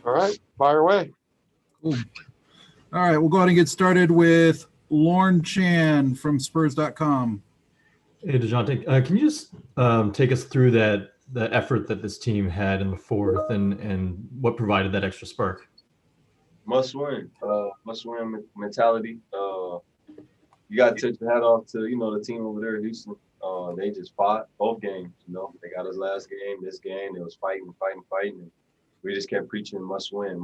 All right, fire away. Cool. All right, we'll go ahead and get started with Lorne Chan from Spurs.com. Hey, Dejounte, can you just take us through the effort that this team had in the fourth and what provided that extra spark? Must win mentality. You got to take your hat off to, the team over there in Houston. They just fought both games, They got us last game, this game. They was fighting. And we just kept preaching, must win.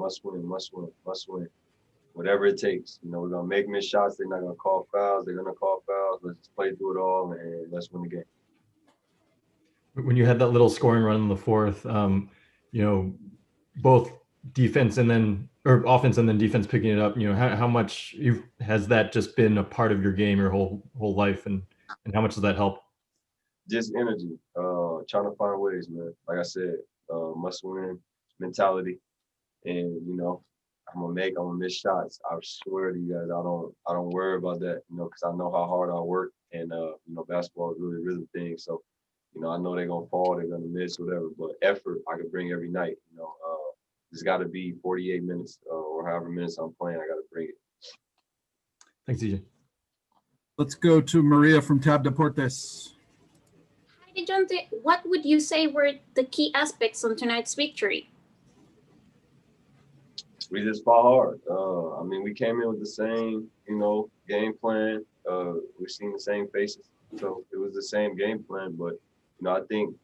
Whatever it takes. We're going to make missed shots. They're not going to call fouls. They're going to call fouls. Let's just play through it all, and let's win the game. When you had that little scoring run in the fourth, both offense and then defense picking it up, how much has that just been a part of your game your whole life, and how much does that help? Just energy, trying to find ways, man. Like I said, must win mentality, and I'm gonna miss shots. I swear to you guys, I don't worry about that, because I know how hard I work, and basketball is really a rhythm thing. So, I know they're gonna fall, they're gonna miss, whatever. But effort, I can bring every night. It's got to be 48 minutes or however minutes I'm playing. I got to bring it. Thanks, DJ. Let's go to Maria from Tab Deportes. Hi, Dejounte. What would you say were the key aspects on tonight's victory? We just fought hard. We came in with the same, game plan. We've seen the same faces. So it was the same game plan. But, I think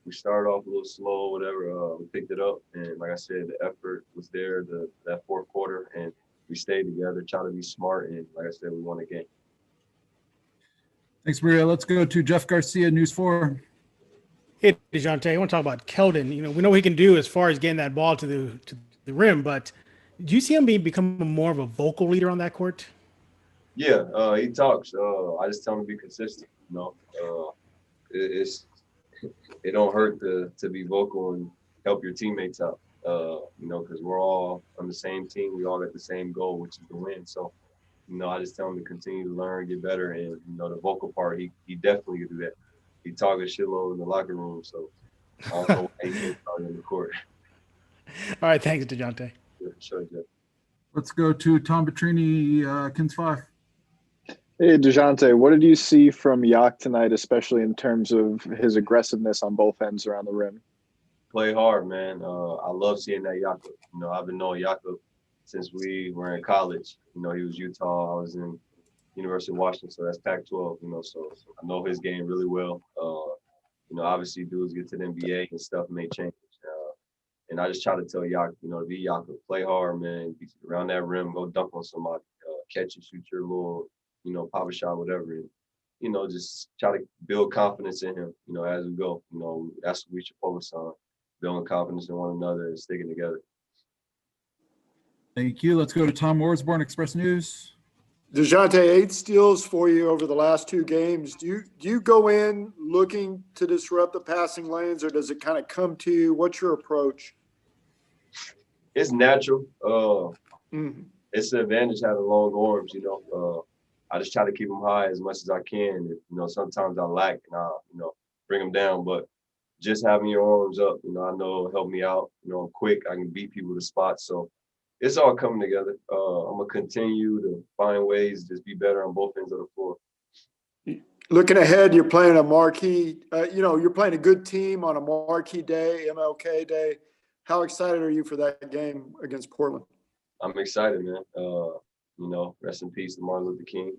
we started off a little slow, whatever. We picked it up. And like I said, the effort was there, that fourth quarter. And we stayed together, tried to be smart. And like I said, we won the game. Thanks, Maria. Let's go to Jeff Garcia, News 4. Hey, Dejounte, I want to talk about Keldon. We know what he can do as far as getting that ball to the rim, but do you see him become more of a vocal leader on that court? Yeah, he talks. I just tell him to be consistent. It don't hurt to be vocal and help your teammates out. Because we're all on the same team. We all got the same goal, which is to win. So, I just tell him to continue to learn, get better, and the vocal part, he definitely can do that. He talk a shitload in the locker room, so I don't know why he can't talk in the court. All right, thanks, Dejounte. Yeah, sure, Jeff. Let's go to Tom Petrini, Kins 5. Hey, Dejounte, what did you see from Yak tonight, especially in terms of his aggressiveness on both ends around the rim? Play hard, man. I love seeing that Jakob. I've been knowing Jakob since we were in college. He was Utah. I was in University of Washington, so that's Pac-12. So I know his game really well. Obviously dudes get to the NBA and stuff may change. And I just try to tell Jakob, to be Jakob, play hard, man. Be around that rim, go dunk on somebody, catch and shoot your little, pop a shot, whatever. And, just try to build confidence in him, as we go. That's what we should focus on. Building confidence in one another and sticking together. Thank you. Let's go to Tom Orsborn, Express News. Dejounte, 8 steals for you over the last 2 games. Do you go in looking to disrupt the passing lanes, or does it kind of come to you? What's your approach? It's natural. It's an advantage having long arms, I just try to keep them high as much as I can. Sometimes I lack and I, bring them down, but just having your arms up, I know it'll help me out. I'm quick. I can beat people to spots. So it's all coming together. I'm going to continue to find ways to just be better on both ends of the floor. Looking ahead, you're playing a marquee, you're playing a good team on a marquee day, MLK Day. How excited are you for that game against Portland? I'm excited, man. Rest in peace to Martin Luther King.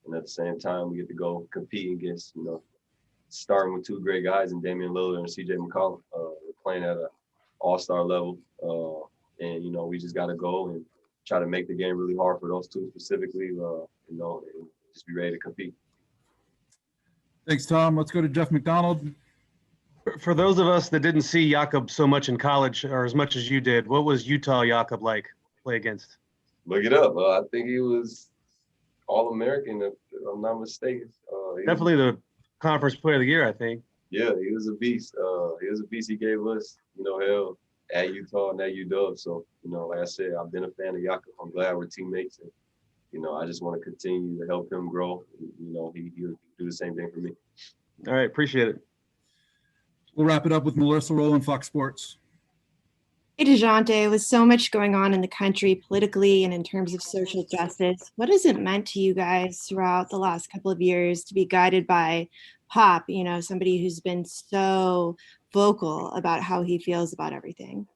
And at the same time, we get to go compete against, starting with 2 great guys in Damian Lillard and CJ McCollum. We're playing at an all-star level. And, we just got to go and try to make the game really hard for those 2 specifically, and just be ready to compete. Thanks, Tom. Let's go to Jeff McDonald. For those of us that didn't see Jakob so much in college or as much as you did, what was Utah Jakob like play against? Look it up. I think he was All-American, if I'm not mistaken. Definitely the Conference Player of the Year, I think. Yeah, he was a beast. He gave us, hell at Utah and at UW. So, like I said, I've been a fan of Jakob. I'm glad we're teammates. And, I just want to continue to help him grow. He'll do the same thing for me. All right, appreciate it. We'll wrap it up with Melissa Rowland, Fox Sports. Hey, Dejounte, with so much going on in the country politically and in terms of social justice, what has it meant to you guys throughout the last couple of years to be guided by Pop, somebody who's been so vocal about how he feels about everything?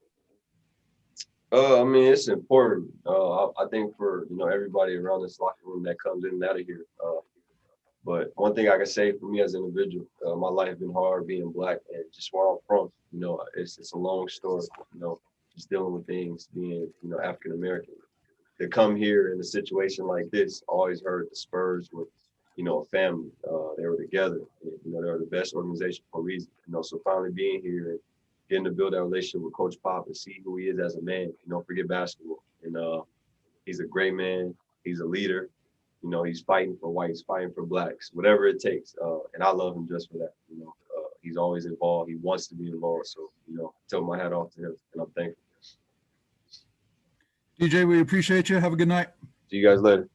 I mean, it's important. I think for everybody around this locker room that comes in and out of here. But one thing I can say for me as an individual, my life has been hard being Black and just where I'm from. It's a long story. Just dealing with things, being African American. To come here in a situation like this, always heard the Spurs were a family. They were together. And, they were the best organization for a reason. So finally being here and getting to build that relationship with Coach Pop and see who he is as a man. Forget basketball. And he's a great man. He's a leader. He's fighting for whites, fighting for Blacks, whatever it takes. And I love him just for that. He's always involved. He wants to be involved. So, tip my hat off to him, and I'm thankful. DJ, we appreciate you. Have a good night. See you guys later.